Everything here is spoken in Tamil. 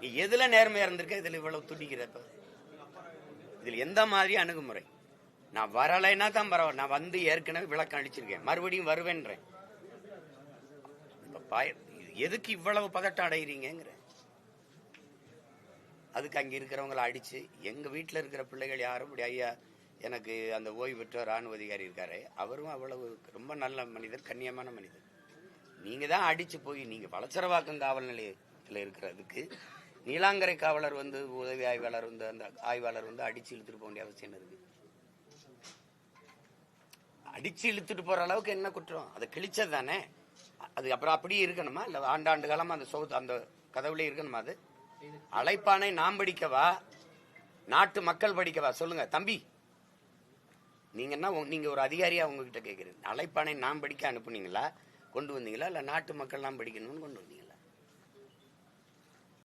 நீ எதுல நேர்மையா இருந்திருக்க, இதுல இவ்வளவு துடிக்கிறப்ப இதுல எந்த மாதிரி அணுகுமுறை? நான் வரலைன்னா தான் பரவாயில்ல, நான் வந்து ஏற்கனவே விளக்கம் அளிச்சிருக்கேன், மறுபடியும் வருவேன்றேன். எதுக்கு இவ்வளவு பதட்டம் அடைகிறீங்கிற? அதுக்கு அங்க இருக்கிறவங்களை அடிச்சு, எங்க வீட்டுல இருக்கிற பிள்ளைகள் யாரும் இப்படி, ஐயா எனக்கு அந்த ஓய்வு பெற்ற ராணுவ அதிகாரி இருக்காரு, அவரும் அவ்வளவு ரொம்ப நல்ல மனிதர், கண்ணியமான மனிதர். நீங்க தான் அடிச்சு போய், நீங்க வளசரவாக்கம் காவல் நிலையத்தில் இருக்கிறதுக்கு நீலாங்கரை காவலர் வந்து உதவி ஆய்வாளர் வந்து அந்த ஆய்வாளர் வந்து அடிச்சு இழுத்துட்டு போக வேண்டிய அவசியம் இருக்கு? அடிச்சு இழுத்துட்டு போற அளவுக்கு என்ன குற்றம்? அதை கிழிச்சது தானே. அது அப்புறம் அப்படியே இருக்கணுமா? இல்ல ஆண்டாண்டு காலமா அந்த அந்த கதவுல இருக்கணுமா? அது அழைப்பானை நாம் படிக்கவா, நாட்டு மக்கள் படிக்கவா? சொல்லுங்க தம்பி, நீங்க என்ன, நீங்க ஒரு அதிகாரியா உங்ககிட்ட கேட்கிறேன், அழைப்பானை நாம் படிக்க அனுப்புனீங்களா, கொண்டு வந்தீங்களா, இல்ல நாட்டு மக்கள் நாம் படிக்கணும்னு கொண்டு வந்தீங்களா?